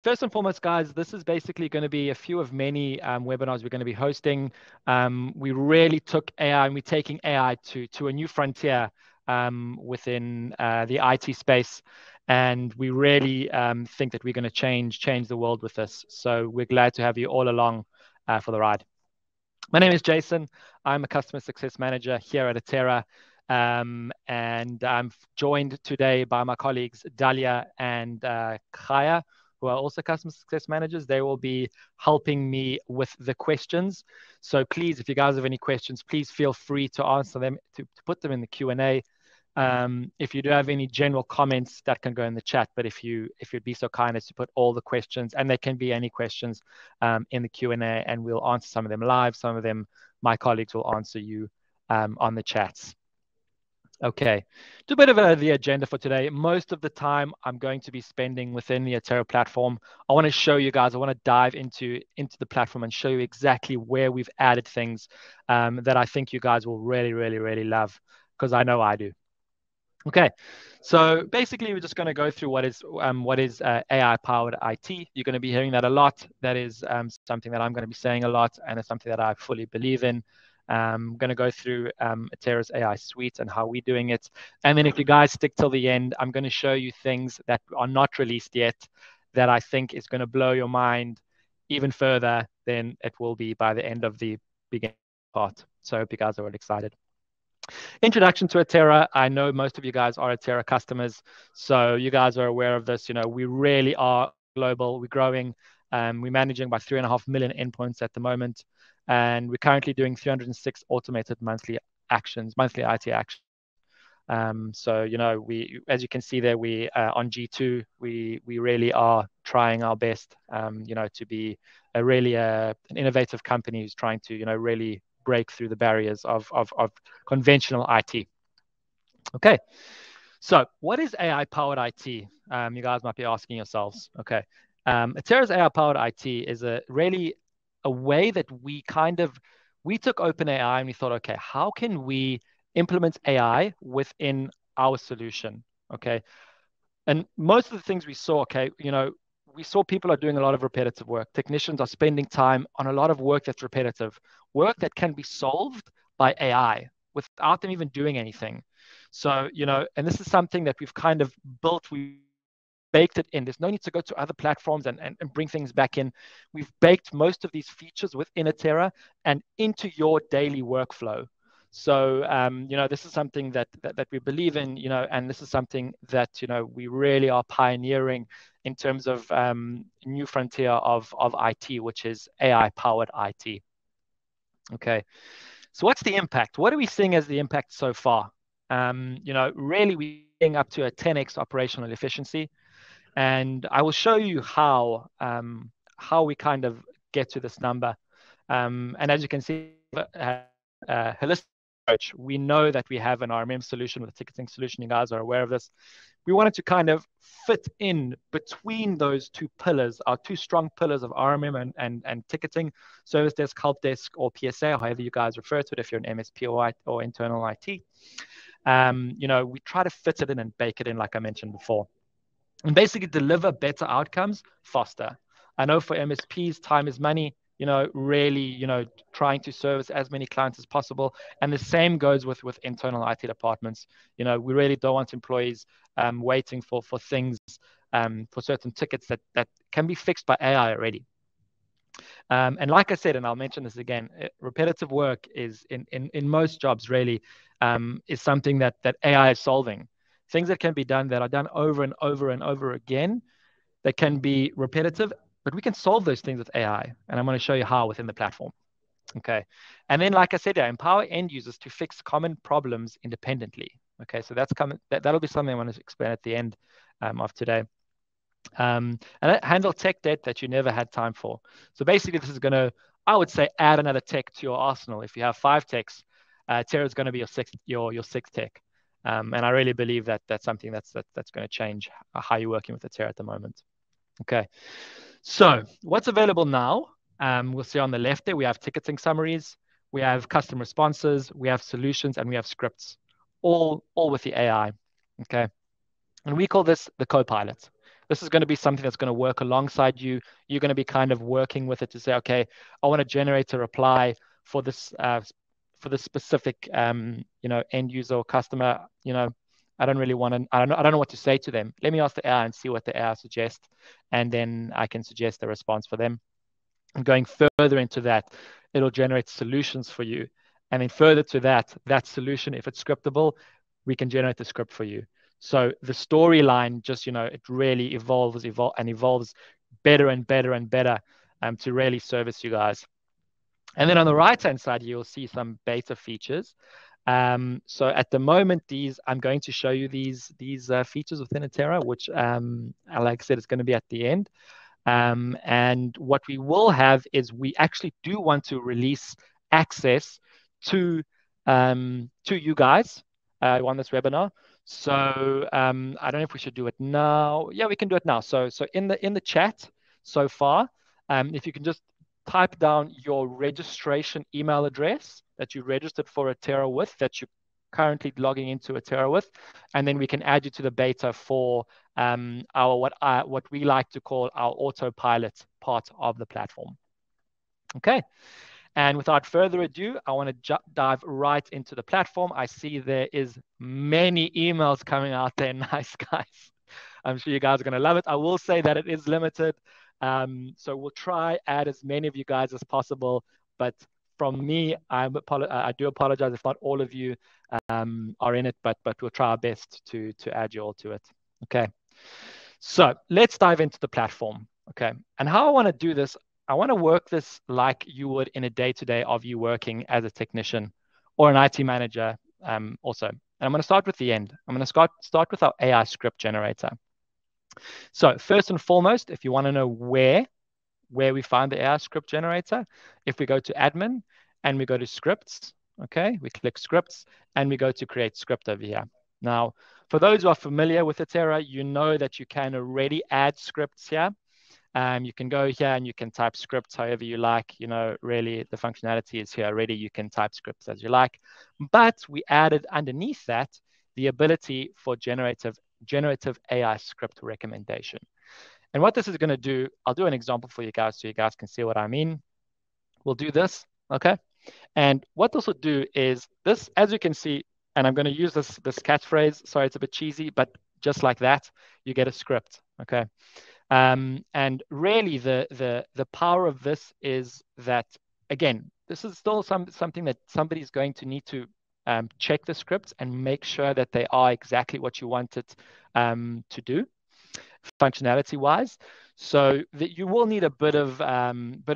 first and foremost, guys, this is basically going to be a few of many webinars we're going to be hosting. We really took AI and we're taking AI to a new frontier within the IT space. And we really think that we're going to change the world with this. So we're glad to have you all along for the ride. My name is Jason. I'm a customer success manager here at Atera. And I'm joined today by my colleagues, Dalia and Kaya, who are also customer success managers. They will be helping me with the questions. So please, if you guys have any questions, please feel free to answer them, to put them in the Q&A. If you do have any general comments, that can go in the chat. But if you'd be so kind as to put all the questions, and there can be any questions in the Q&A, and we'll answer some of them live. Some of them, my colleagues will answer you on the chats. Okay, a bit of the agenda for today. Most of the time I'm going to be spending within the Atera platform. I want to show you guys, I want to dive into the platform and show you exactly where we've added things that I think you guys will really, really, really love, because I know I do. Okay, so basically we're just going to go through what is AI-powered IT. You're going to be hearing that a lot. That is something that I'm going to be saying a lot, and it's something that I fully believe in. I'm going to go through Atera's AI suite and how we're doing it. And then if you guys stick till the end, I'm going to show you things that are not released yet that I think is going to blow your mind even further than it will be by the end of the beginning part. So I hope you guys are all excited. Introduction to Atera. I know most of you guys are Atera customers, so you guys are aware of this. You know, we really are global. We're growing. We're managing about 3.5 million endpoints at the moment, and we're currently doing 306 automated monthly IT actions. So, you know, as you can see there, we on G2, we really are trying our best, you know, to be an innovative company who's trying to, you know, really break through the barriers of conventional IT. Okay, so what is AI-powered IT? You guys might be asking yourselves. Okay, Atera's AI-powered IT is really a way that we took OpenAI and we thought, okay, how can we implement AI within our solution? Okay, and most of the things we saw, okay, you know, we saw people are doing a lot of repetitive work. Technicians are spending time on a lot of work that's repetitive, work that can be solved by AI without them even doing anything. So, you know, and this is something that we've kind of built, we baked it in. There's no need to go to other platforms and bring things back in. We've baked most of these features within Atera and into your daily workflow. So, you know, this is something that we believe in, you know, and this is something that, you know, we really are pioneering in terms of new frontier of IT, which is AI-powered IT. Okay, so what's the impact? What are we seeing as the impact so far? You know, really we're getting up to a 10x operational efficiency, and I will show you how we kind of get to this number. And as you can see, holistic approach. We know that we have an RMM solution with a ticketing solution. You guys are aware of this. We wanted to kind of fit in between those two pillars, our two strong pillars of RMM and ticketing, service desk, help desk, or PSA, or however you guys refer to it if you're an MSP or internal IT. You know, we try to fit it in and bake it in, like I mentioned before, and basically deliver better outcomes faster. I know for MSPs, time is money. You know, really, you know, trying to service as many clients as possible. And the same goes with internal IT departments. You know, we really don't want employees waiting for things, for certain tickets that can be fixed by AI already. And like I said, and I'll mention this again, repetitive work is in most jobs really is something that AI is solving. Things that can be done that are done over and over and over again, that can be repetitive, but we can solve those things with AI, and I'm going to show you how within the platform. Okay, and then like I said, empower end users to fix common problems independently. Okay, so that's coming. That'll be something I want to explain at the end of today. And handle tech debt that you never had time for. So basically, this is going to, I would say, add another tech to your arsenal. If you have 5 techs, Atera is going to be your sixth tech. And I really believe that that's something that's going to change how you're working with Atera at the moment. Okay, so what's available now? We'll see on the left there, we have ticketing summaries, we have custom responses, we have solutions, and we have scripts, all with the AI. Okay, and we call this the co-pilot. This is going to be something that's going to work alongside you. You're going to be kind of working with it to say, okay, I want to generate a reply for this specific end user or customer. I don't really want to. I don't know what to say to them. Let me ask the AI and see what the AI suggests, and then I can suggest a response for them. And going further into that, it'll generate solutions for you. And then further to that solution, if it's scriptable, we can generate the script for you. So the storyline just, it really evolves better and better and better to really service you guys. And then on the right-hand side, you'll see some beta features. So at the moment, I'm going to show you these features within Atera, which, like I said, it's going to be at the end. And what we will have is we actually do want to release access to you guys on this webinar. So I don't know if we should do it now. Yeah, we can do it now. So in the chat so far, if you can just type down your registration email address that you registered for Atera with, that you're currently logging into Atera with, and then we can add you to the beta for what we like to call our autopilot part of the platform. Okay. And without further ado, I want to dive right into the platform. I see there is many emails coming out there. Nice, guys. I'm sure you guys are going to love it. I will say that it is limited. So we'll try add as many of you guys as possible. But from me, I do apologize if not all of you are in it, but we'll try our best to add you all to it. Okay. So let's dive into the platform. Okay. And how I want to do this, I want to work this like you would in a day-to-day of you working as a technician or an IT manager also. And I'm going to start with the end. I'm going to start with our AI script generator. So first and foremost, if you want to know where we find the AI script generator, if we go to admin and we go to scripts, okay, we click scripts and we go to create script over here. Now, for those who are familiar with Atera, you know that you can already add scripts here. You can go here and you can type scripts however you like. Really the functionality is here already. You can type scripts as you like. But we added underneath that the ability for generative AI script recommendation. And what this is going to do, I'll do an example for you guys so you guys can see what I mean. We'll do this, okay? And what this will do is this, as you can see, and I'm going to use this catchphrase. Sorry, it's a bit cheesy, but just like that, you get a script, okay? And really the power of this is that, again, this is still something that somebody's going to need to check the scripts and make sure that they are exactly what you want it to do functionality wise. So that you will need a bit of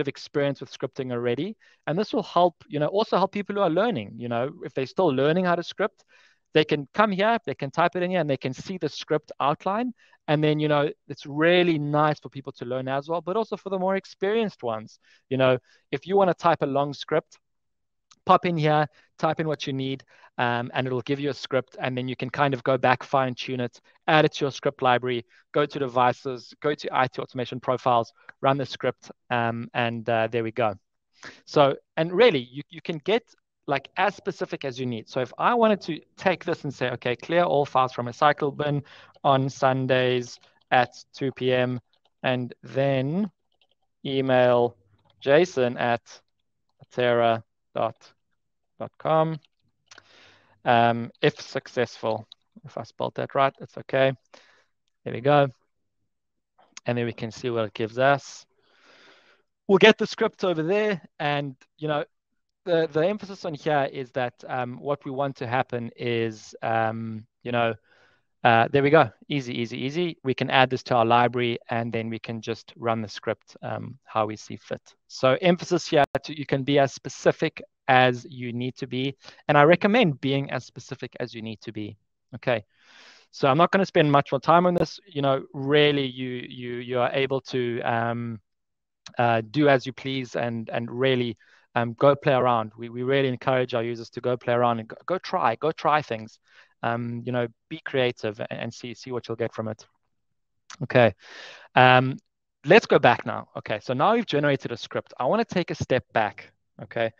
experience with scripting already. And this will help, also help people who are learning, if they're still learning how to script, they can come here, they can type it in here and they can see the script outline. And then, it's really nice for people to learn as well, but also for the more experienced ones. If you want to type a long script, pop in here, type in what you need, and it'll give you a script. And then you can kind of go back, fine tune it, add it to your script library, go to devices, go to IT automation profiles, run the script, and there we go. So, and really, you can get like as specific as you need. So if I wanted to take this and say, okay, clear all files from a cycle bin on Sundays at 2 p.m. and then email Jason at atera.com. If successful, if I spelled that right, it's okay. There we go. And then we can see what it gives us. We'll get the script over there, and the emphasis on here is that what we want to happen is, there we go. Easy, easy, easy. We can add this to our library and then we can just run the script how we see fit. So emphasis here, you can be as specific as you need to be. And I recommend being as specific as you need to be. Okay. So I'm not going to spend much more time on this. Really you are able to do as you please and really go play around. We really encourage our users to go play around and go try things. Be creative and see what you'll get from it. Okay. Let's go back now. Okay. So now we've generated a script. I want to take a step back. Okay.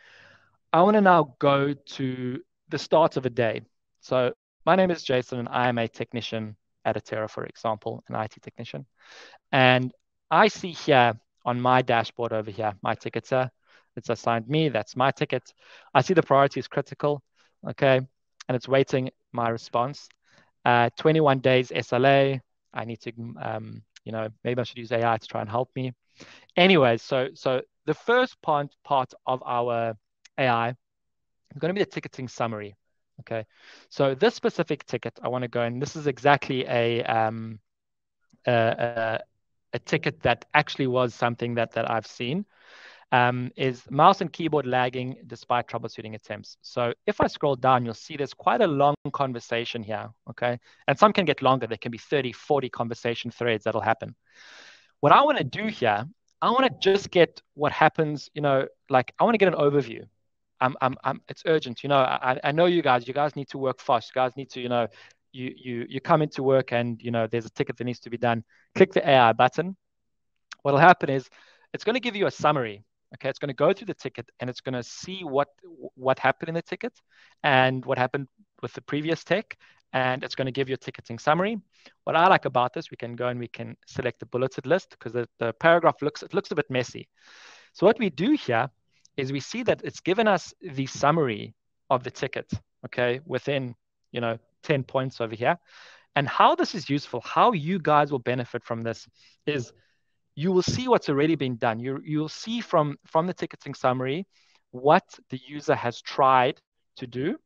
I want to now go to the start of a day. So my name is Jason and I am a technician at Atera, for example, an IT technician. And I see here on my dashboard over here, my tickets are, it's assigned me, that's my ticket. I see the priority is critical, okay? And it's waiting my response. 21 days SLA. I need to, maybe I should use AI to try and help me. Anyway, so the first part of our AI is going to be the ticketing summary. Okay, so this specific ticket, I want to go, and this is exactly a, a ticket that actually was something that I've seen. Is mouse and keyboard lagging despite troubleshooting attempts. So if I scroll down, you'll see there's quite a long conversation here, okay? And some can get longer. There can be 30, 40 conversation threads that'll happen. What I want to do here, I want to just get what happens, like I want to get an overview. It's urgent. I know you guys need to work fast. You guys need to, you come into work and, there's a ticket that needs to be done. Click the AI button. What'll happen is it's going to give you a summary. Okay, it's going to go through the ticket and it's going to see what happened in the ticket and what happened with the previous tech, and it's going to give you a ticketing summary. What I like about this, we can go and we can select the bulleted list because the paragraph looks a bit messy. So what we do here is we see that it's given us the summary of the ticket, okay, within 10 points over here. And how this is useful, how you guys will benefit from this is you will see what's already been done. You'll see from the ticketing summary what the user has tried to do,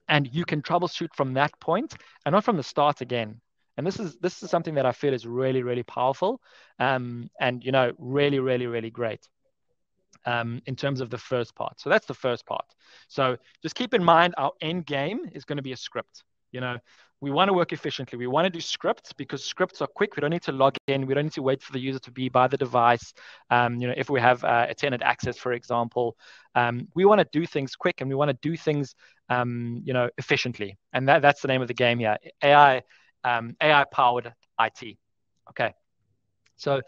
and you can troubleshoot from that point and not from the start again. And this is something that I feel is really, really powerful, and really, really, really great. In terms of the first part. So that's the first part. So just keep in mind our end game is going to be a script. We want to work efficiently. We want to do scripts because scripts are quick. We don't need to log in. We don't need to wait for the user to be by the device. If we have a tenant access, for example, we want to do things quick and we want to do things, efficiently. And that's the name of the game here. AI powered IT. Okay. So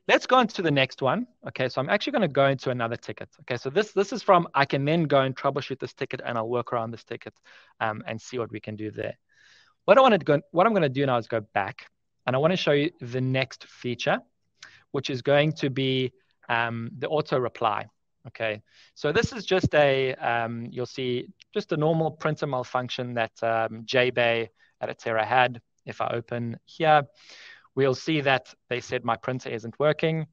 let's go on to the next one. Okay, so I'm actually going to go into another ticket. Okay, so this is from, I can then go and troubleshoot this ticket and I'll work around this ticket and see what we can do there. What I'm going to do now is go back and I want to show you the next feature, which is going to be the auto reply. Okay, so this is just you'll see just a normal printer malfunction that JBay at Atera had. If I open here, we'll see that they said my printer isn't working.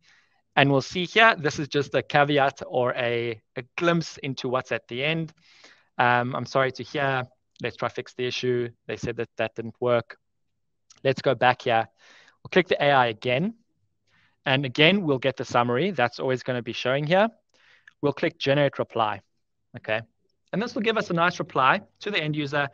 And we'll see here, this is just a caveat or a glimpse into what's at the end. I'm sorry to hear. Let's try fix the issue. They said that didn't work. Let's go back here. We'll click the AI again. And again, we'll get the summary. That's always going to be showing here. We'll click generate reply. Okay. And this will give us a nice reply to the end user.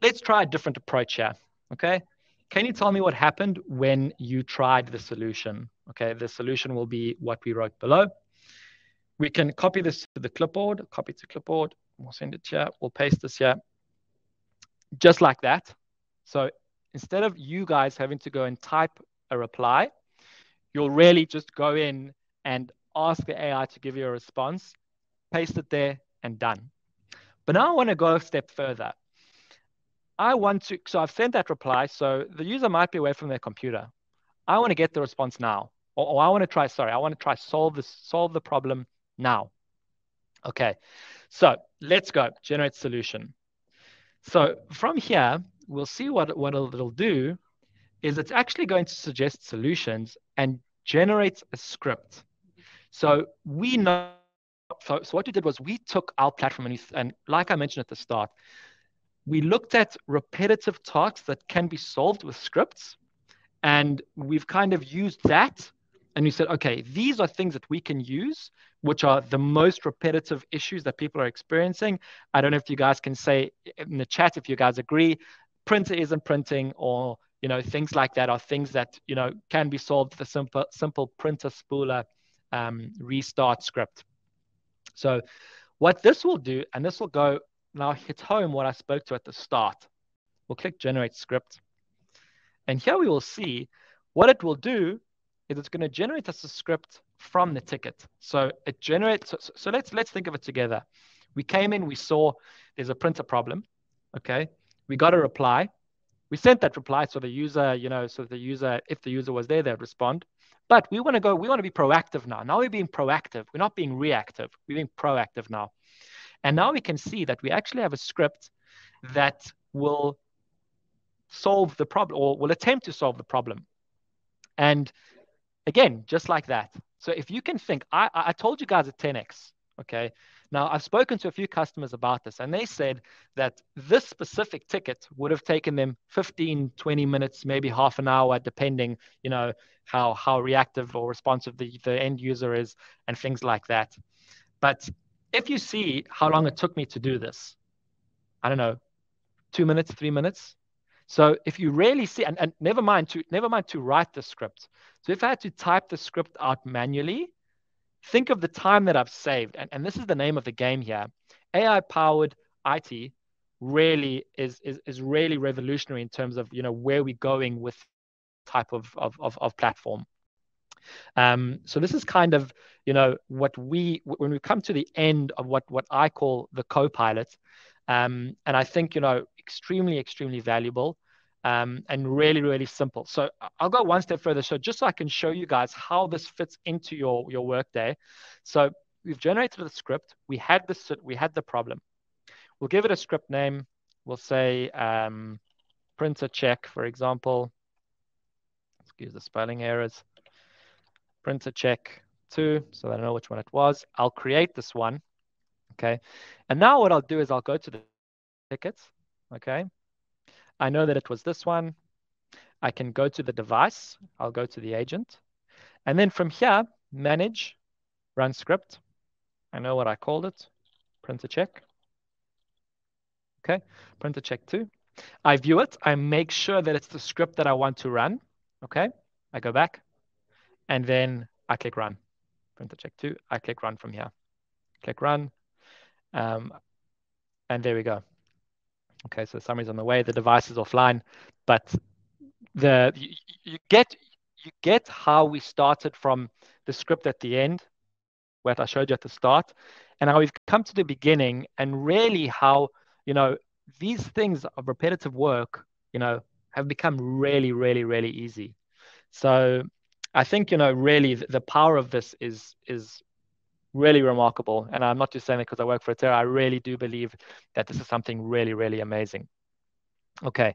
Let's try a different approach here. Okay. Can you tell me what happened when you tried the solution? Okay, the solution will be what we wrote below. We can copy this to the clipboard, copy to clipboard. We'll send it here. We'll paste this here. Just like that. So instead of you guys having to go and type a reply, you'll really just go in and ask the AI to give you a response, paste it there, and done. But now I want to go a step further. So I've sent that reply. So the user might be away from their computer. I want to get the response now. Or I want to try solve the problem now. Okay. So let's go generate solution. So from here, we'll see what it'll do is it's actually going to suggest solutions and generate a script. So we know, so what we did was we took our platform and like I mentioned at the start, we looked at repetitive tasks that can be solved with scripts, and we've kind of used that. And we said, okay, these are things that we can use, which are the most repetitive issues that people are experiencing. I don't know if you guys can say in the chat if you guys agree, printer isn't printing, or things like that are things that can be solved with a simple printer spooler restart script. So what this will do, and this will go now hit home what I spoke to at the start. We'll click generate script. And here we will see what it will do is it's going to generate us a script from the ticket. So it generates, so let's think of it together. We came in, we saw there's a printer problem. Okay. We got a reply. We sent that reply so the user, so the user, if the user was there, they'd respond. But we want to be proactive now. Now we're being proactive. We're not being reactive. We're being proactive now. And now we can see that we actually have a script that will solve the problem or will attempt to solve the problem. And again, just like that. So if you can think, I told you guys at 10x, okay? Now I've spoken to a few customers about this, and they said that this specific ticket would have taken them 15, 20 minutes, maybe half an hour, depending, how reactive or responsive the end user is and things like that. But if you see how long it took me to do this, I don't know, 2 minutes, 3 minutes. So if you really see, and never mind to write the script. So if I had to type the script out manually, think of the time that I've saved. And this is the name of the game here. AI powered IT really is really revolutionary in terms of where we're going with type of platform. So this is kind of what when we come to the end of what I call the co-pilot, and I think extremely valuable, and really simple. So I'll go one step further. So just so I can show you guys how this fits into your workday. So we've generated the script. We had the problem. We'll give it a script name. We'll say printer check, for example. Excuse the spelling errors. Printer check 2, so I don't know which one it was. I'll create this one, okay? And now what I'll do is I'll go to the tickets, okay? I know that it was this one. I can go to the device. I'll go to the agent. And then from here, manage, run script. I know what I called it, printer check. Okay, printer check 2. I view it. I make sure that it's the script that I want to run. Okay, I go back and then I click run. Printer check 2. I click run from here. Click run. And there we go. Okay, so the summary's on the way. The device is offline, but you get how we started from the script at the end, what I showed you at the start, and how we've come to the beginning, and really how these things of repetitive work have become really easy. So I think really the power of this is really remarkable. And I'm not just saying it because I work for Atera. I really do believe that this is something really amazing. Okay.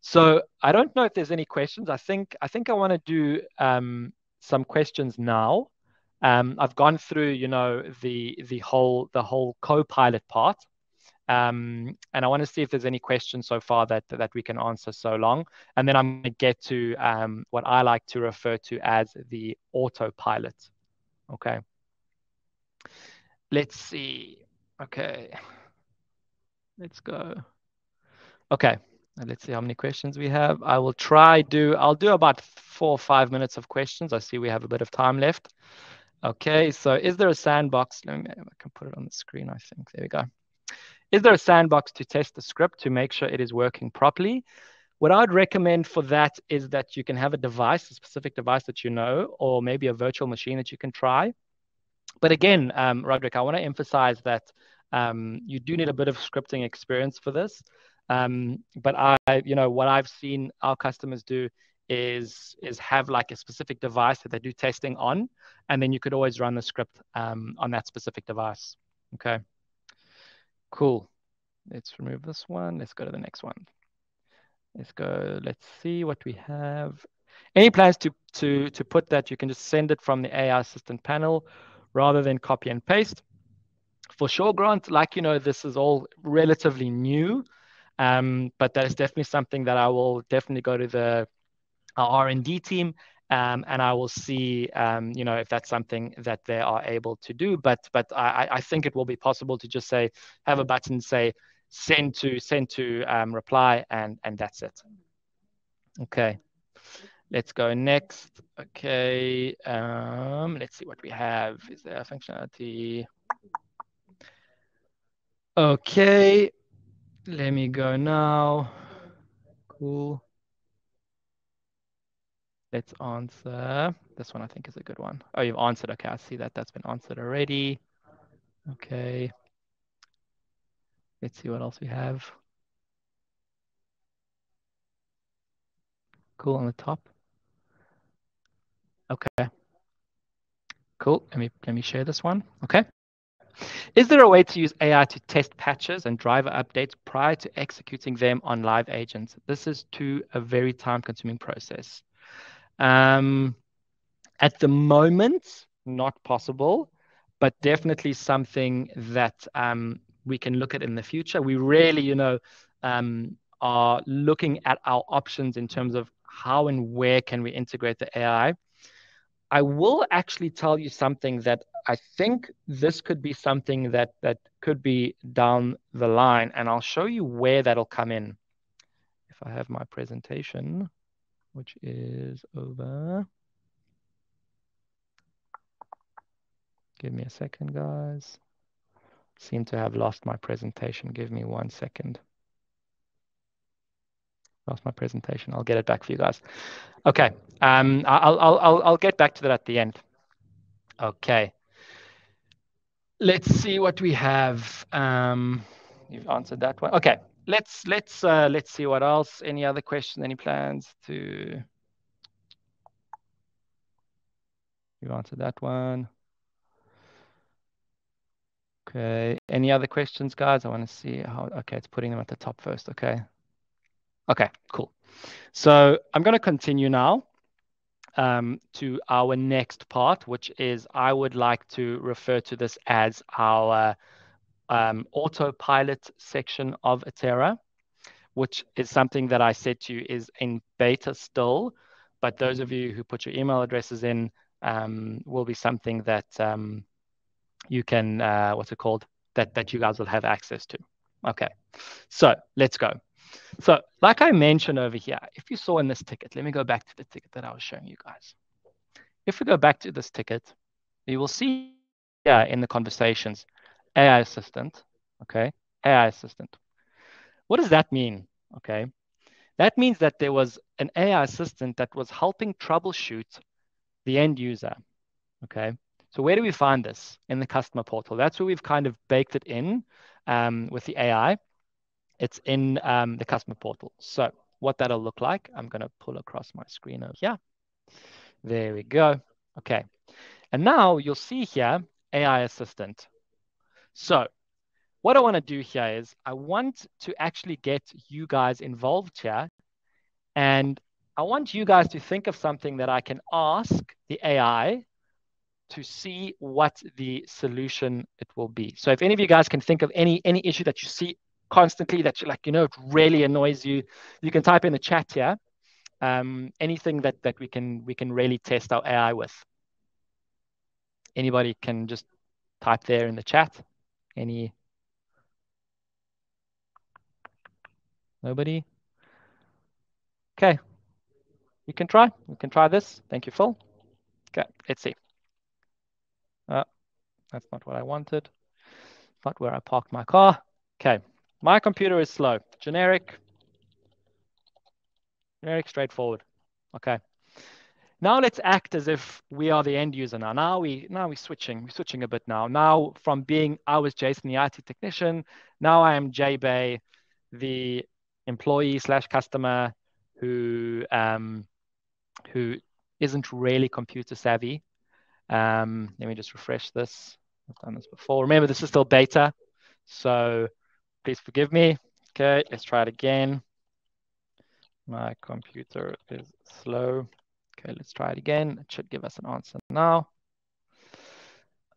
So I don't know if there's any questions. I think I want to do some questions now. I've gone through, the whole co-pilot part. And I want to see if there's any questions so far that we can answer so long. And then I'm going to get to what I like to refer to as the autopilot. Okay. Let's see. Okay. Let's go. Okay. Let's see how many questions we have. I'll do about 4 or 5 minutes of questions. I see we have a bit of time left. Okay. So is there a sandbox? I can put it on the screen, I think. There we go. Is there a sandbox to test the script to make sure it is working properly? What I'd recommend for that is that you can have a specific device that or maybe a virtual machine that you can try. But again, Roderick, I want to emphasize that you do need a bit of scripting experience for this. But what I've seen our customers do is have like a specific device that they do testing on, and then you could always run the script on that specific device. Okay, cool. Let's remove this one. Let's go to the next one. Let's see what we have. Any plans to put that you can just send it from the AI assistant panel rather than copy and paste? For sure, Grant, this is all relatively new, but that is definitely something that I will definitely go to our R&D team, and I will see, if that's something that they are able to do. But I think it will be possible to just have a button say send to reply, and that's it. Okay. Let's go next. Okay. Let's see what we have. Is there a functionality? Okay. Let me go now. Cool. Let's answer. This one I think is a good one. Oh, you've answered. Okay, I see that. That's been answered already. Okay. Let's see what else we have. Cool on the top. Okay. Cool. Let me share this one. Okay. Is there a way to use AI to test patches and driver updates prior to executing them on live agents? This is a very time-consuming process. Um, at the moment, not possible, but definitely something that we can look at in the future. We really, are looking at our options in terms of how and where can we integrate the AI. I will actually tell you something that I think this could be something that could be down the line, and I'll show you where that'll come in. If I have my presentation, which is over. Give me a second, guys. Seem to have lost my presentation. Give me 1 second. Lost my presentation. I'll get it back for you guys. Okay. I'll get back to that at the end. Okay. Let's see what we have. You've answered that one. Okay. Let's see what else. Any other questions? Any plans to? You've answered that one. Okay. Any other questions, guys? I want to see how. Okay, it's putting them at the top first. Okay. Okay. Cool. So I'm going to continue now to our next part, which is I would like to refer to this as our autopilot section of Atera, which is something that I said to you is in beta still, but those of you who put your email addresses in will be something that you can, what's it called, that you guys will have access to. Okay, so let's go. So like I mentioned over here, if you saw in this ticket, let me go back to the ticket that I was showing you guys. If we go back to this ticket, you will see here in the conversations, AI assistant, okay, AI assistant. What does that mean? Okay, that means that there was an AI assistant that was helping troubleshoot the end user. Okay, so where do we find this? In the customer portal. That's where we've kind of baked it in with the AI. It's in the customer portal. So what that'll look like, I'm going to pull across my screen over here. There we go. Okay, and now you'll see here AI assistant. So what I want to do here is I want to actually get you guys involved here. And I want you guys to think of something that I can ask the AI to see what the solution it will be. So if any of you guys can think of any issue that you see constantly that you're like, it really annoys you, you can type in the chat here. Anything that we can really test our AI with. Anybody can just type there in the chat. Nobody? Okay. You can try. We can try this. Thank you, Phil. Okay, let's see. That's not what I wanted. Not where I parked my car. Okay, my computer is slow. Generic, straightforward. Okay. Now let's act as if we are the end user now. Now we're switching. We're switching a bit now. Now from being I was Jason, the IT technician, now I am J-Bay, the employee / customer who isn't really computer savvy. Let me just refresh this. I've done this before. Remember, this is still beta, so please forgive me. Okay, let's try it again. My computer is slow. Okay, let's try it again. It should give us an answer now.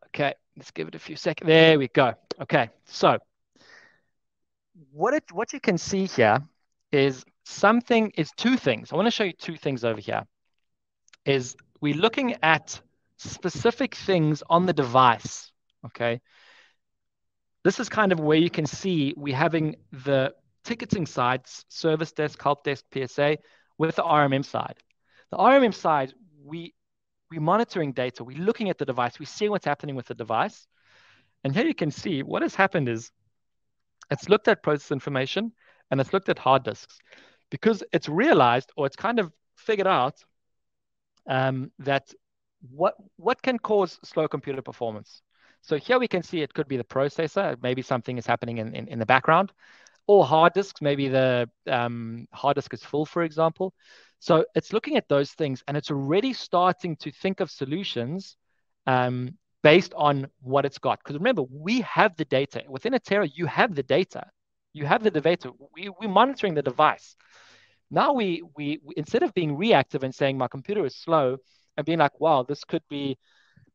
Okay, let's give it a few seconds. There we go. Okay, so what you can see here is two things. I want to show you two things over here. Is we're looking at specific things on the device, okay? This is kind of where you can see we're having the ticketing sides, service desk, help desk, PSA, with the RMM side. The RMM side, we're monitoring data. We're looking at the device. We see what's happening with the device. And here you can see what has happened is it's looked at process information and it's looked at hard disks because it's realized or it's kind of figured out that what can cause slow computer performance. So here we can see it could be the processor. Maybe something is happening in the background, or hard disks. Maybe the hard disk is full, for example. So it's looking at those things and it's already starting to think of solutions based on what it's got. Because remember, we have the data. Within Atera, you have the data. You have the data. We're monitoring the device. Now we instead of being reactive and saying my computer is slow and being like, wow, this could be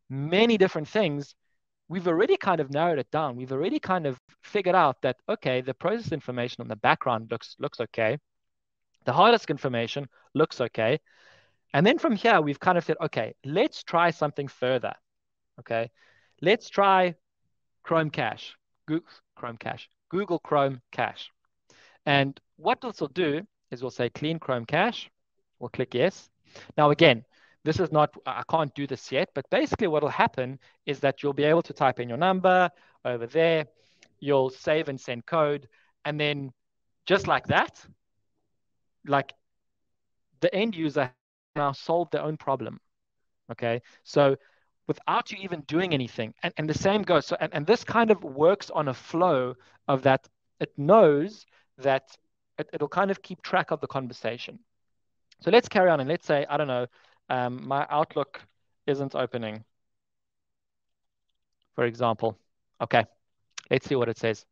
many different things, we've already kind of narrowed it down. We've already kind of figured out that, okay, the process information on the background looks okay. The hard disk information looks okay. And then from here, we've kind of said, okay, let's try something further. Okay. Let's try Chrome Cache, Google Chrome Cache. And what this will do is we'll say clean Chrome Cache. We'll click yes. Now, again, this is not, I can't do this yet, but basically what will happen is that you'll be able to type in your number over there. You'll save and send code. And then just like that, like the end user now solved their own problem. Okay. So without you even doing anything, and the same goes. So, and this kind of works on a flow of that. It knows that it'll kind of keep track of the conversation. So let's carry on and let's say, I don't know, my Outlook isn't opening, for example. Okay, let's see what it says.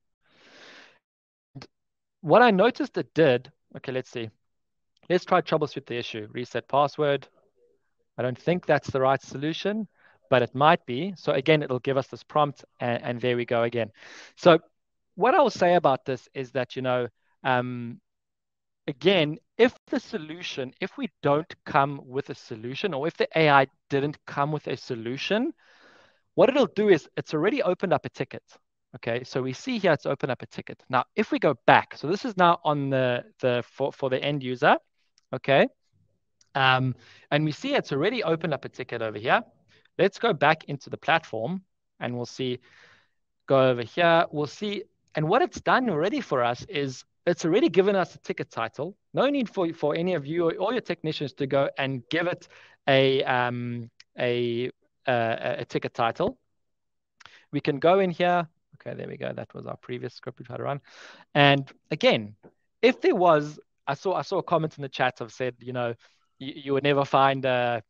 What I noticed it did, okay, let's see. Let's try troubleshoot the issue. Reset password. I don't think that's the right solution, but it might be. So again, it'll give us this prompt, and there we go again. So what I will say about this is that, again, if we don't come with a solution, or if the AI didn't come with a solution, what it'll do is it's already opened up a ticket. Okay, so we see here it's opened up a ticket. Now, if we go back, so this is now on for the end user. Okay. And we see it's already opened up a ticket over here. Let's go back into the platform and we'll see, go over here. We'll see, and what it's done already for us is it's already given us a ticket title. No need for any of you or all your technicians to go and give it a, a ticket title. We can go in here. Okay, there we go. That was our previous script we tried to run. And again, if there was, I saw a comment in the chat of said, you would never find an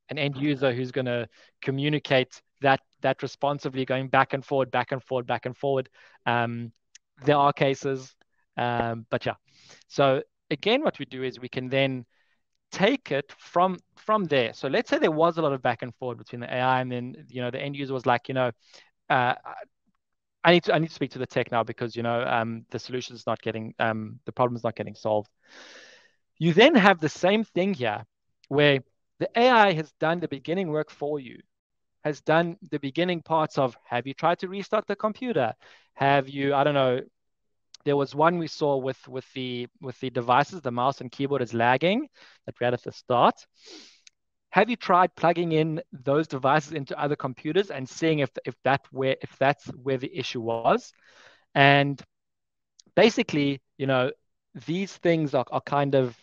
end user who's going to communicate that responsively, going back and forward, back and forward, back and forward. There are cases, but yeah. So again, what we do is we can then take it from there. So let's say there was a lot of back and forward between the AI, and then the end user was like, I need to speak to the tech now because the solution is not getting the problem is not getting solved. You then have the same thing here where the AI has done the beginning work for you, has done the beginning parts of, have you tried to restart the computer? Have you, I don't know, there was one we saw with the devices, the mouse and keyboard is lagging that we had at the start. Have you tried plugging in those devices into other computers and seeing if that's where the issue was? And basically, these things are kind of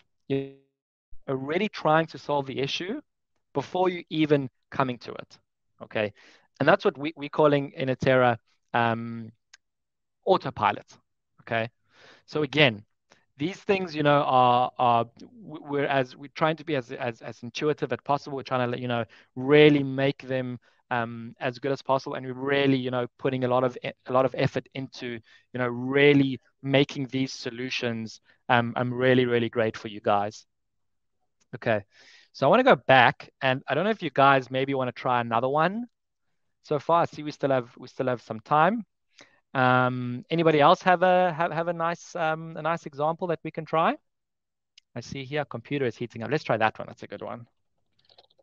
already trying to solve the issue before you even coming to it. Okay. And that's what we're calling in Atera autopilot. Okay. So again, these things, we're trying to be as intuitive as possible. We're trying to, really make them as good as possible, and we're really, putting a lot of effort into, really making these solutions really, really great for you guys. Okay, so I want to go back, and I don't know if you guys maybe want to try another one. So far, I see we still have some time. Anybody else have a nice example that we can try? I see here computer is heating up. Let's try that one. That's a good one.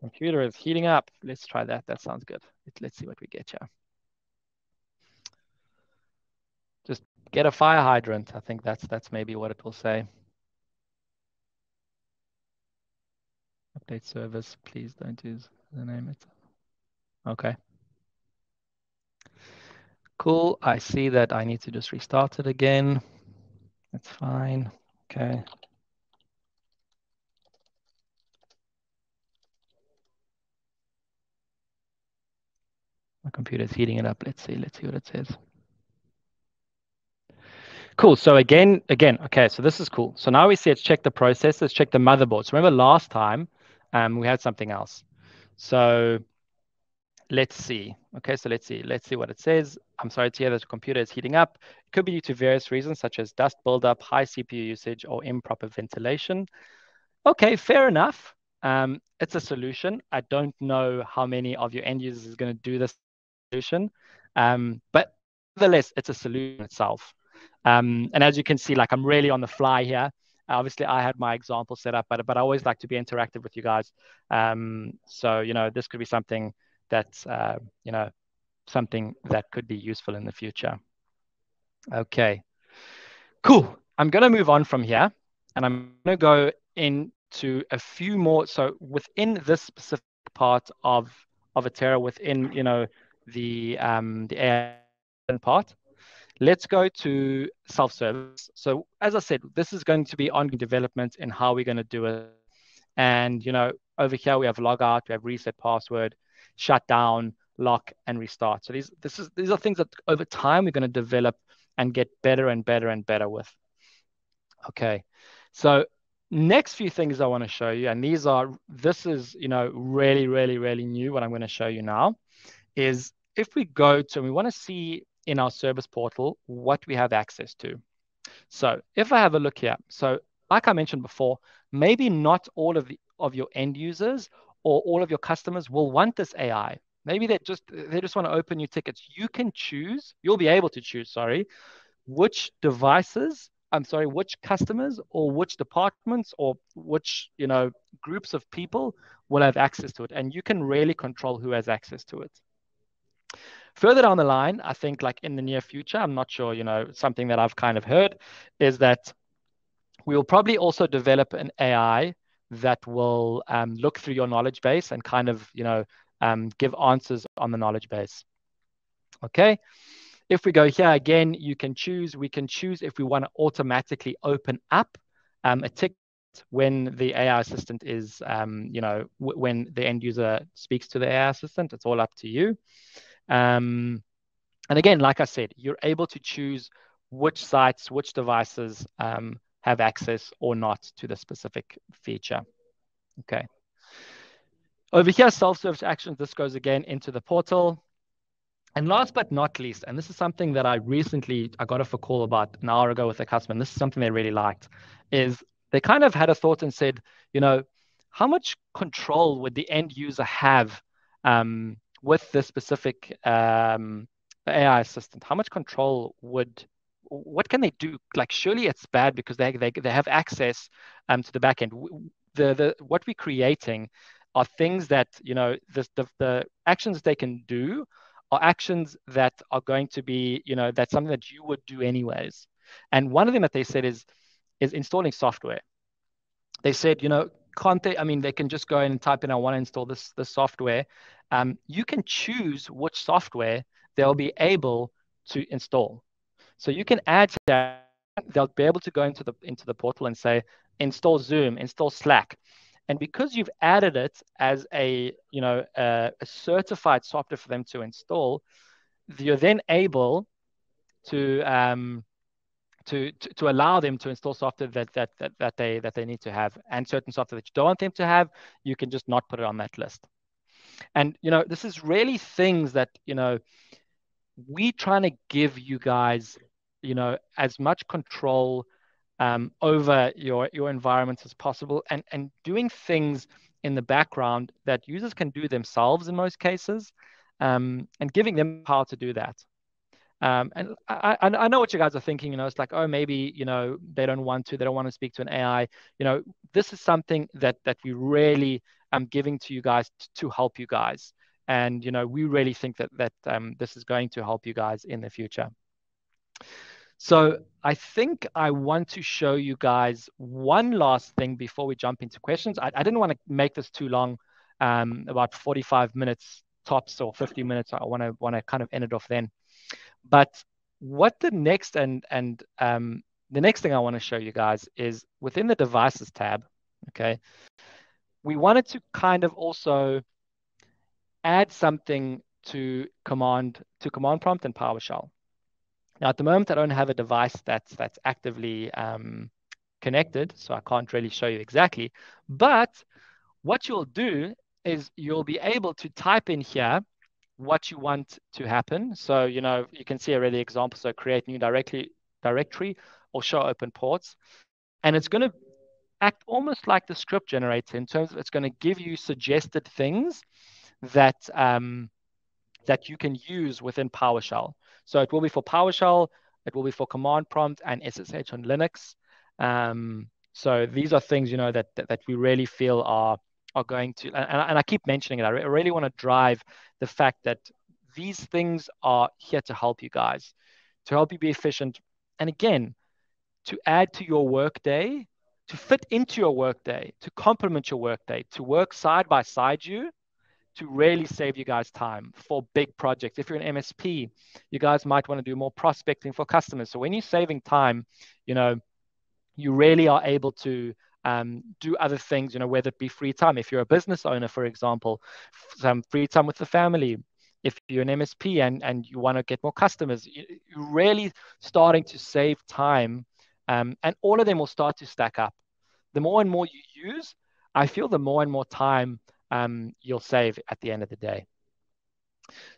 Computer is heating up. Let's try that. That sounds good. Let's see what we get here. Just get a fire hydrant. I think that's maybe what it will say. Update service. Please don't use the name. Okay. Cool. I see that I need to just restart it again. That's fine. Okay. My computer is heating it up. Let's see what it says. Cool. So again, okay, so this is cool. So now we see it's check the processors, check the motherboards. Remember last time we had something else. So let's see. Okay, so let's see. Let's see what it says. I'm sorry to hear that the computer is heating up. It could be due to various reasons such as dust buildup, high CPU usage, or improper ventilation. Okay, fair enough. It's a solution. I don't know how many of your end users is going to do this solution, but nevertheless, it's a solution itself. And as you can see, like I'm really on the fly here. Obviously, I had my example set up, but I always like to be interactive with you guys. So this could be something that's something that could be useful in the future. Okay, cool. I'm going to move on from here, and I'm going to go into a few more. So within this specific part of Atera, within the AI part, let's go to self-service. So as I said, this is going to be ongoing development in how we're going to do it. And over here we have log out, we have reset password, shut down, lock, and restart. So these are things that over time we're going to develop and get better and better and better with. Okay, so next few things I want to show you, and this is really, really, really new. What I'm going to show you now is if we go to, and we want to see in our service portal what we have access to. So if I have a look here, so like I mentioned before, maybe not all of your end users or all of your customers will want this AI. Maybe they just want to open new tickets. You'll be able to choose, sorry, which customers or which departments or which, groups of people will have access to it. And you can really control who has access to it. Further down the line, I think like in the near future, I'm not sure, something that I've kind of heard is that we will probably also develop an AI that will look through your knowledge base and kind of, give answers on the knowledge base. Okay. If we go here again, we can choose if we want to automatically open up a ticket when the AI assistant is, when the end user speaks to the AI assistant. It's all up to you. And again, like I said, you're able to choose which sites, which devices have access or not to the specific feature. Okay. Over here, self-service actions. This goes again into the portal. And last but not least, and this is something that I got off a call about an hour ago with a customer, and this is something they really liked, is they kind of had a thought and said, how much control would the end user have with this specific AI assistant? How much control what can they do? Like, surely it's bad because they have access to the back end. What we're creating are things that, the actions they can do are actions that are going to be, that's something that you would do anyways. And one of them that they said is installing software. They said, can't they? I mean, they can just go in and type in, I want to install this software. You can choose which software they'll be able to install. So you can add to that. They'll be able to go into the portal and say, install Zoom, install Slack. And because you've added it as a certified software for them to install, you're then able to allow them to install software that they need to have, and certain software that you don't want them to have, you can just not put it on that list. And this is really things that we trying to give you guys as much control over your environment as possible, and doing things in the background that users can do themselves in most cases, and giving them power to do that. And I know what you guys are thinking, it's like, oh, maybe, they don't want to speak to an AI. This is something that we really am giving to you guys to help you guys. And, we really think that this is going to help you guys in the future. So I think I want to show you guys one last thing before we jump into questions. I didn't want to make this too long, about 45 minutes tops or 50 minutes. I want to kind of end it off then. But what the next the next thing I want to show you guys is within the devices tab. Okay, we wanted to kind of also add something to command prompt and PowerShell. Now, at the moment, I don't have a device that's actively connected, so I can't really show you exactly. But what you'll do is you'll be able to type in here what you want to happen. So, you can see already example. So create new directory or show open ports. And it's going to act almost like the script generator in terms of it's going to give you suggested things that that you can use within PowerShell. So it will be for PowerShell, it will be for command prompt and SSH on Linux. So these are things that we really feel are going to, and I keep mentioning it. I really want to drive the fact that these things are here to help you guys, to help you be efficient, and again, to add to your workday, to fit into your workday, to complement your workday, to work side by side you to really save you guys time for big projects. If you're an MSP, you guys might want to do more prospecting for customers. So when you're saving time, you really are able to do other things, whether it be free time. If you're a business owner, for example, some free time with the family. If you're an MSP and you want to get more customers, you're really starting to save time, and all of them will start to stack up. The more and more you use, I feel the more and more time you'll save at the end of the day.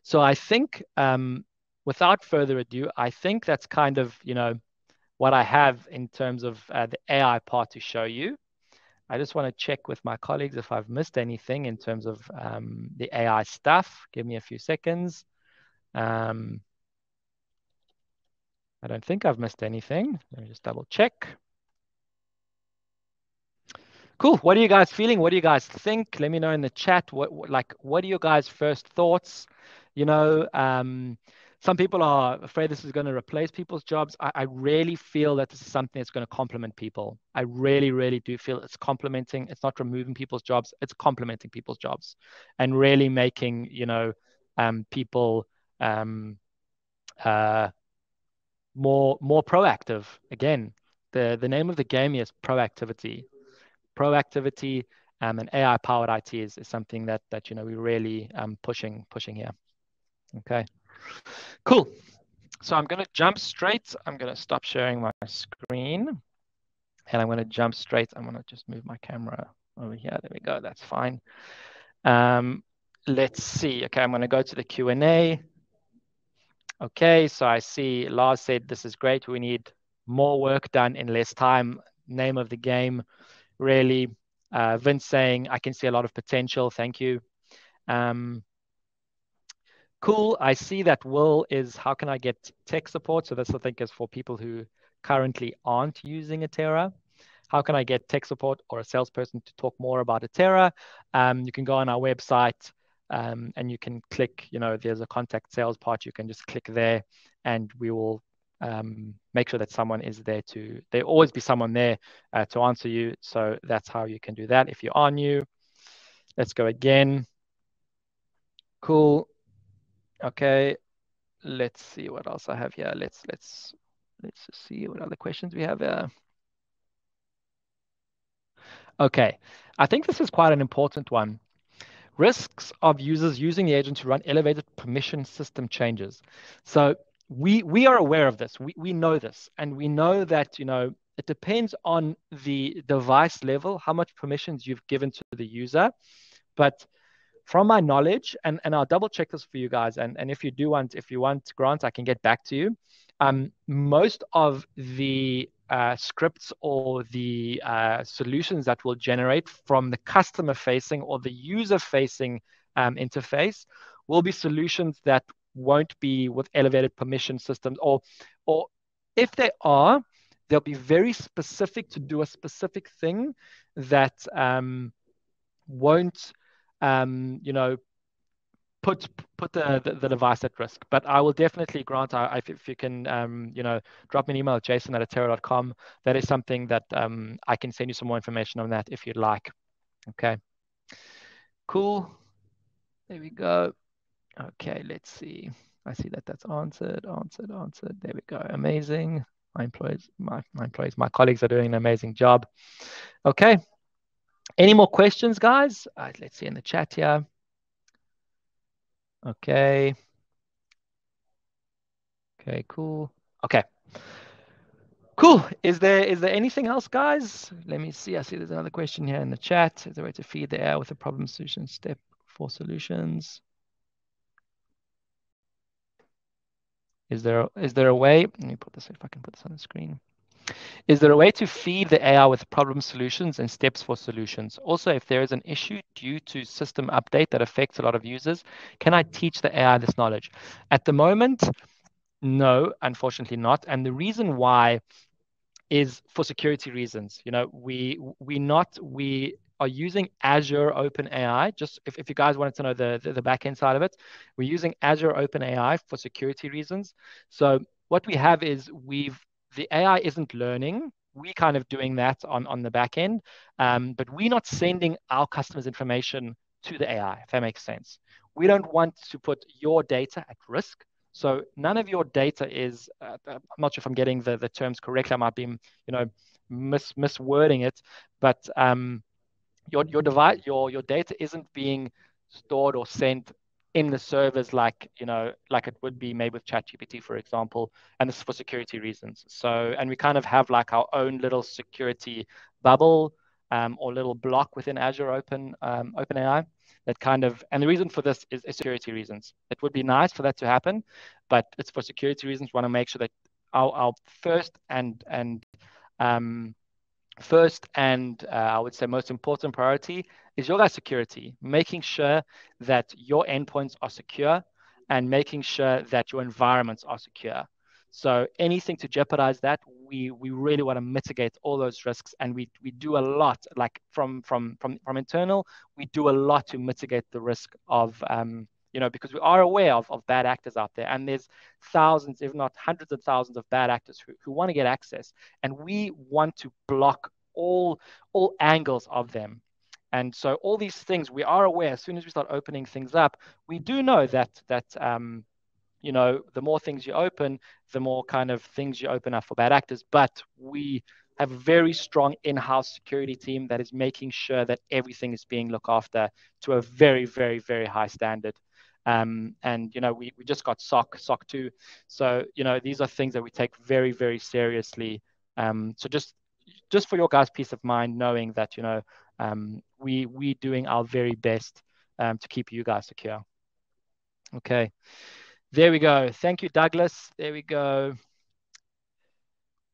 So I think, without further ado, I think that's kind of, what I have in terms of the AI part to show you. I just want to check with my colleagues if I've missed anything in terms of the AI stuff. Give me a few seconds. I don't think I've missed anything. Let me just double check. Cool. What are you guys feeling? What do you guys think? Let me know in the chat. What are your guys' first thoughts? Some people are afraid this is going to replace people's jobs. I really feel that this is something that's going to complement people. I really, really do feel it's complementing. It's not removing people's jobs. It's complementing people's jobs, and really making people uh, more proactive. Again, the name of the game is proactivity, and AI-powered IT is something that we're really pushing here. Okay, cool. So I'm going to jump straight. I'm going to stop sharing my screen, and I'm going to jump straight. I'm going to just move my camera over here. There we go. That's fine. Let's see. Okay, I'm going to go to the Q&A. Okay, so I see Lars said, this is great. We need more work done in less time. Name of the game, really. Vince saying, I can see a lot of potential. Thank you. Cool. I see that Will is, how can I get tech support? So this, I think, is for people who currently aren't using Atera. How can I get tech support or a salesperson to talk more about Atera? You can go on our website, and you can click, there's a contact sales part. You can just click there, and we will make sure that someone is there there'll always be someone there to answer you. So that's how you can do that. If you are new, let's go again. Cool. Okay. Let's see what else I have here. Let's just see what other questions we have here. Okay. I think this is quite an important one. Risks of users using the agent to run elevated permission system changes. So we are aware of this. We know this, and we know that it depends on the device level how much permissions you've given to the user. But from my knowledge, and I'll double check this for you guys, and if you want, Grant, I can get back to you. Most of the scripts or the solutions that will generate from the customer facing or the user facing interface will be solutions that won't be with elevated permission systems, or if they are, they'll be very specific to do a specific thing that won't put the device at risk. But I will definitely, Grant, if you can drop me an email at jason@atera.com. That is something that I can send you some more information on that if you'd like. Okay, cool. There we go. Okay, let's see. I see that's answered. There we go. Amazing. My colleagues are doing an amazing job. Okay. Any more questions, guys? Let's see in the chat here. Okay. Okay, cool. Okay. Cool. Is there anything else, guys? Let me see. I see there's another question here in the chat. Is there a way to feed the AI with a problem solution step for solutions? Is there a way? Let me put this if I can put this on the screen. Is there a way to feed the AI with problem solutions and steps for solutions? Also, if there is an issue due to system update that affects a lot of users, can I teach the AI this knowledge? At the moment, no, unfortunately not. And the reason why is for security reasons. We are using Azure OpenAI. Just if you guys wanted to know the back end side of it, we're using Azure OpenAI for security reasons. So what we have is the AI isn't learning. We kind of doing that on the back end, but we're not sending our customers' information to the AI, if that makes sense. We don't want to put your data at risk. So none of your data is, I'm not sure if I'm getting the terms correctly. I might be, miswording it, but your data isn't being stored or sent in the servers like it would be maybe with ChatGPT, for example, and this is for security reasons. So, and we kind of have like our own little security bubble or little block within Azure OpenAI that kind of, and the reason for this is security reasons. It would be nice for that to happen, but it's for security reasons. We want to make sure that our um, first and I would say most important priority is your guys' security, making sure that your endpoints are secure and making sure that your environments are secure. So anything to jeopardize that, we really want to mitigate all those risks, and we do a lot, like from internal, we do a lot to mitigate the risk of because we are aware of bad actors out there, and there's thousands, if not hundreds of thousands of bad actors who want to get access, and we want to block all angles of them. And so all these things we are aware. As soon as we start opening things up, we do know that the more things you open, the more kind of things you open up for bad actors. But we have a very strong in-house security team that is making sure that everything is being looked after to a very, very, very high standard. And we just got SOC 2. So these are things that we take very, very seriously. So just for your guys' peace of mind, knowing that we doing our very best to keep you guys secure. Okay. There we go. Thank you, Douglas. There we go.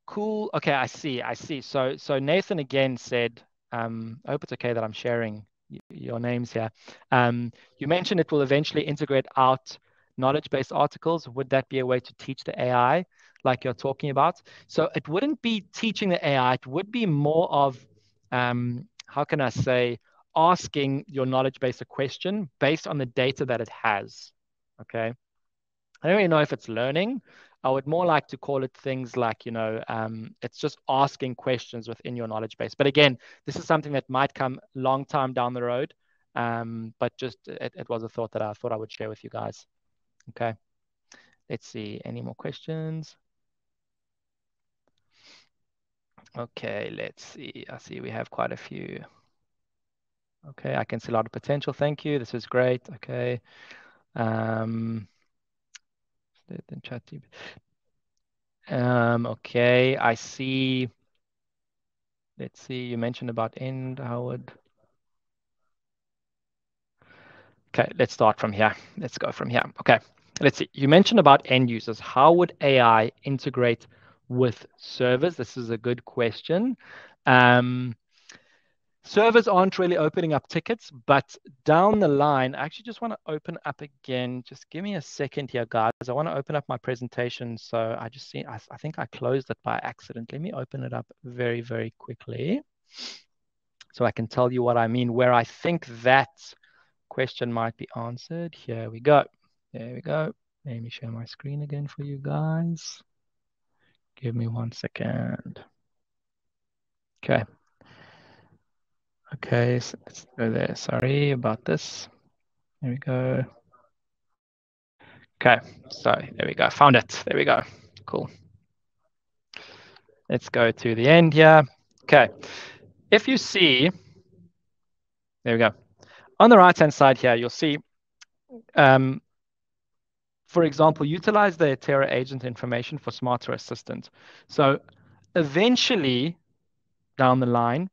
Cool. Okay, I see. So Nathan again said, I hope it's okay that I'm sharing your names here. You mentioned it will eventually integrate out knowledge-based articles. Would that be a way to teach the AI like you're talking about? So it wouldn't be teaching the AI. It would be more of, how can I say, asking your knowledge base a question based on the data that it has. Okay. I don't really know if it's learning. I would more like to call it things like, it's just asking questions within your knowledge base. But again, this is something that might come long time down the road. But just it was a thought that I thought I would share with you guys. Okay. Let's see. Any more questions? Okay, let's see. I see we have quite a few. Okay, I can see a lot of potential. Thank you. This is great. Okay. Okay, I see. Let's see, you mentioned about end, Howard. Okay, let's start from here. Let's go from here. Okay, let's see. You mentioned about end users. How would AI integrate with servers? This is a good question. Servers aren't really opening up tickets, but down the line, I actually just want to open up again. Just give me a second here, guys. I want to open up my presentation. So I just see, I think I closed it by accident. Let me open it up very, very quickly so I can tell you what I mean, where I think that question might be answered. Here we go. There we go. Let me share my screen again for you guys. Give me 1 second. Okay. Okay, so let's go there. Sorry about this. There we go. Okay, so there we go. Found it. There we go. Cool. Let's go to the end here. Okay. If you see, there we go. On the right-hand side here, you'll see For example, utilize the Atera agent information for smarter assistant. So eventually down the line,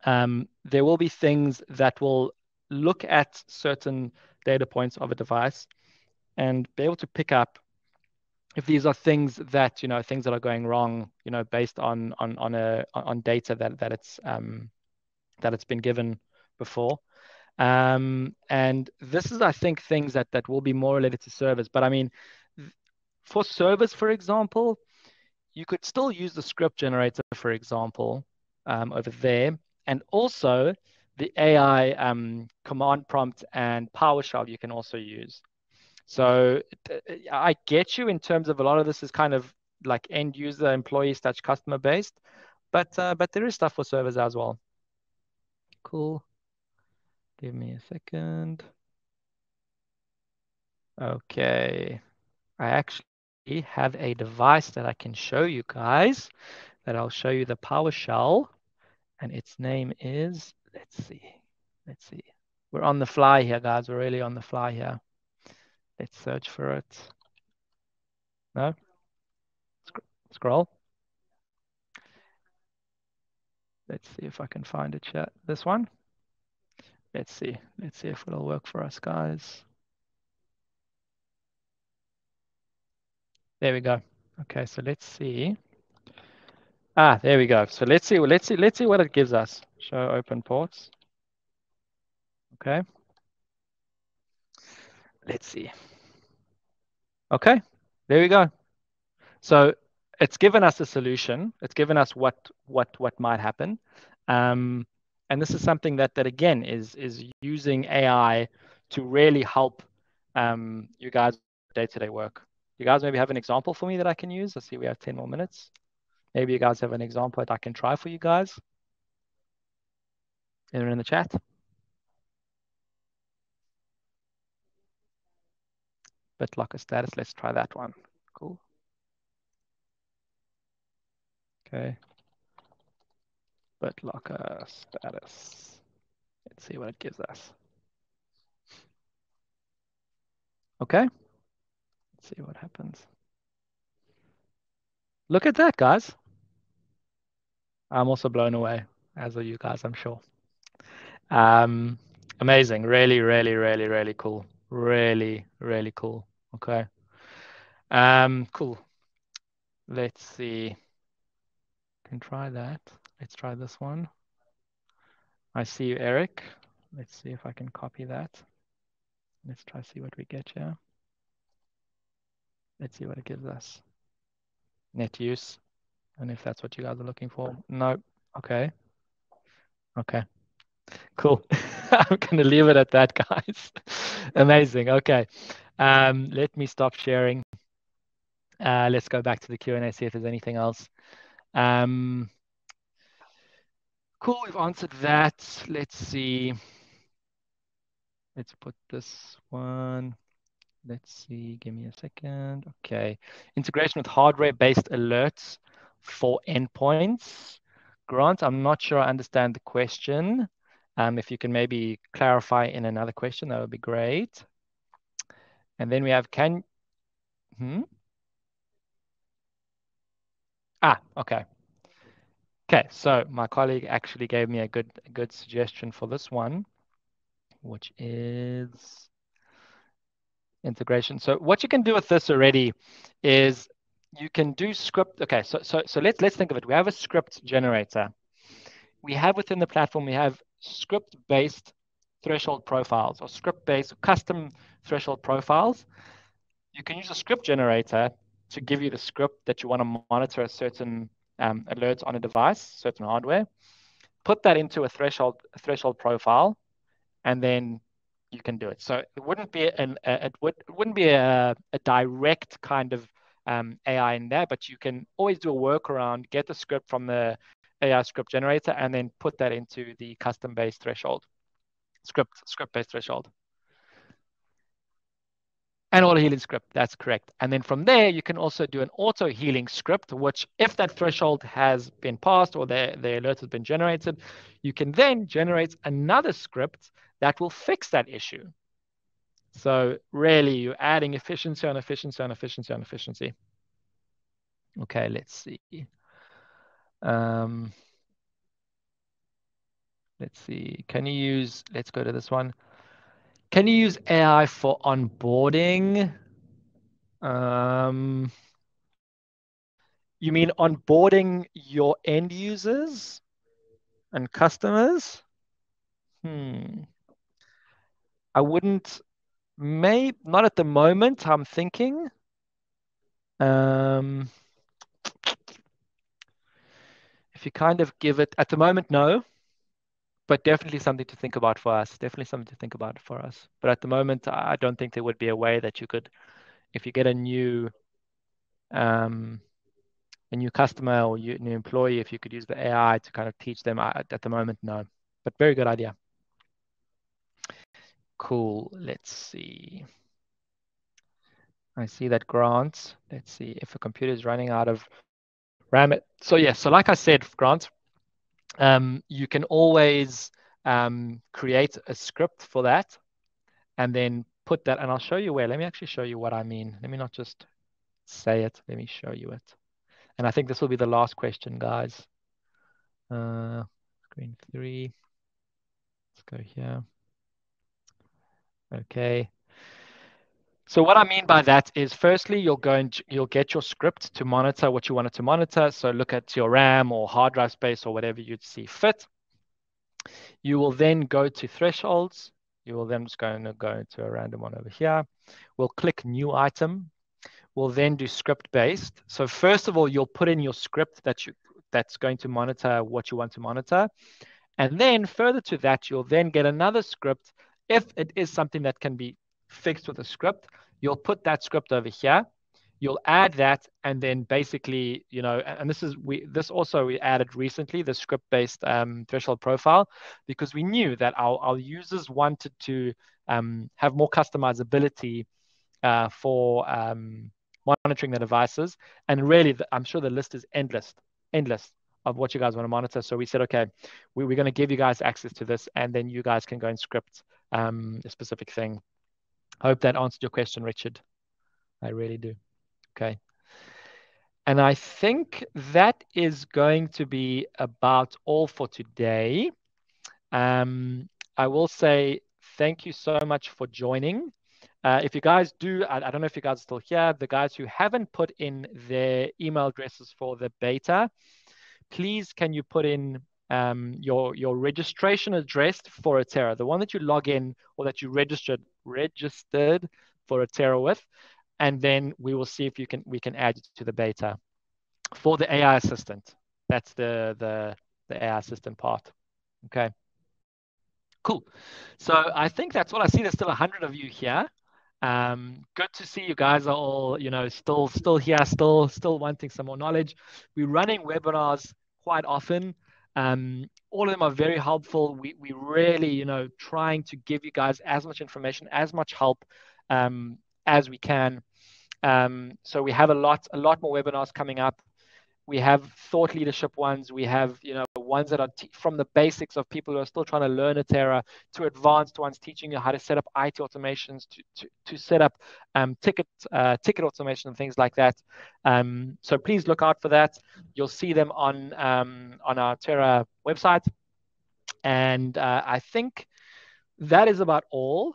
there will be things that will look at certain data points of a device and be able to pick up if these are things that, things that are going wrong, based on data that it's been given before. And this is, I think, things that will be more related to servers. But I mean, for servers, for example, you could still use the script generator, for example, over there. And also the AI command prompt and PowerShell you can also use. So I get you in terms of a lot of this is kind of like end user, employee / customer based, but there is stuff for servers as well. Cool. Give me a second. Okay. I actually have a device that I can show you guys that I'll show you the PowerShell, and its name is, let's see. We're on the fly here, guys. We're really on the fly here. Let's search for it. No? Scroll. Let's see if I can find it yet. This one? Let's see. Let's see if it'll work for us, guys. There we go. Okay, so let's see. There we go. So let's see what it gives us. Show open ports. Okay. Let's see. Okay, there we go. So it's given us a solution. It's given us what might happen. And this is something that again is using AI to really help you guys day-to-day work. You guys maybe have an example for me that I can use? I see we have 10 more minutes. Maybe you guys have an example that I can try for you guys. Anyone in the chat? BitLocker status. Let's try that one. Cool. Okay. BitLocker status. Let's see what it gives us. Okay. Let's see what happens. Look at that, guys. I'm also blown away, as are you guys, I'm sure. Amazing. Really, really, really, really cool. Really, really cool. Okay. Cool. Let's see. Can try that. Let's try this one. I see you, Eric. Let's see if I can copy that. Let's try see what we get here. Let's see what it gives us. Net use. And if that's what you guys are looking for. No. Okay. Okay. Cool. I'm going to leave it at that, guys. Amazing. Okay. Let me stop sharing. Let's go back to the Q&A, see if there's anything else. Cool. We've answered that. Let's see. Let's put this one. Let's see. Give me a second. Okay. Integration with hardware-based alerts for endpoints. Grant, I'm not sure I understand the question. If you can maybe clarify in another question, that would be great. And then we have okay. Okay, so my colleague actually gave me a good suggestion for this one, which is integration. So what you can do with this already is you can do script. Okay, so let's think of it. We have a script generator. We have within the platform, we have script-based threshold profiles or script-based custom threshold profiles. You can use a script generator to give you the script that you want to monitor a certain alerts on a device, certain hardware. Put that into a threshold profile, and then you can do it. So it wouldn't be a direct kind of AI in there, but you can always do a workaround, get the script from the AI script generator, and then put that into the custom-based threshold, script-based threshold. And auto healing script, that's correct. And then from there, you can also do an auto healing script, which if that threshold has been passed or the alert has been generated, you can then generate another script that will fix that issue. So really, you're adding efficiency on efficiency on efficiency on efficiency. Okay, let's see. Um, let's see. Can you use, let's go to this one. Can you use AI for onboarding? You mean onboarding your end users and customers? I wouldn't, not at the moment, I'm thinking. Um, if you kind of give it, at the moment, no, but definitely something to think about for us. Definitely something to think about for us. But at the moment, I don't think there would be a way that you could, if you get um, a new customer or new employee, if you could use the AI to kind of teach them. At the moment, no. But very good idea. Cool. Let's see. I see that Grant. Let's see if a computer is running out of RAM. So yeah, so like I said, Grant, you can always create a script for that and then put that, and I'll show you where. Let me actually show you what I mean. Let me not just say it. Let me show you it. And I think this will be the last question, guys. Screen 3. Let's go here. Okay. So what I mean by that is, firstly, you'll get your script to monitor what you want it to monitor. So look at your RAM or hard drive space or whatever you'd see fit. You will then go to thresholds. You will then just go to a random one over here. We'll click new item. We'll then do script based. So first of all, you'll put in your script that's going to monitor what you want to monitor. And then further to that, you'll then get another script. If it is something that can be fixed with a script, you'll put that script over here. You'll add that, and then basically, and this also we added recently, the script-based threshold profile, because we knew that our users wanted to have more customizability for monitoring the devices. And really, I'm sure the list is endless of what you guys want to monitor. So we said, okay, we're going to give you guys access to this, and then you guys can go and script a specific thing. I hope that answered your question, Richard. I really do. Okay. And I think that is going to be about all for today. I will say thank you so much for joining. If you guys do, I don't know if you guys are still here, the guys who haven't put in their email addresses for the beta, please can you put in your registration address for Atera, the one that you log in or that you registered for Atera with, and then we will see if we can add you to the beta for the AI assistant. That's the AI assistant part. Okay. Cool. So I think that's what I see. There's still 100 of you here. Good to see you guys are all, still here, still wanting some more knowledge. We're running webinars quite often. All of them are very helpful. We really, trying to give you guys as much information, as much help as we can. So we have a lot more webinars coming up. We have thought leadership ones. We have, ones that are from the basics of people who are still trying to learn Atera to advanced ones, teaching you how to set up IT automations, to set up ticket automation and things like that. So please look out for that. You'll see them on our Atera website. And I think that is about all.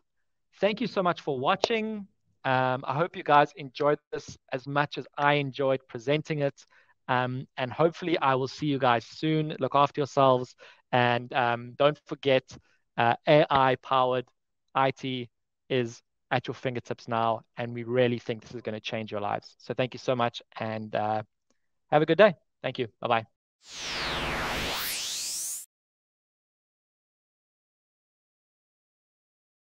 Thank you so much for watching. I hope you guys enjoyed this as much as I enjoyed presenting it. And hopefully I will see you guys soon. Look after yourselves. And don't forget, AI-powered IT is at your fingertips now. And we really think this is going to change your lives. So thank you so much, and have a good day. Thank you. Bye-bye.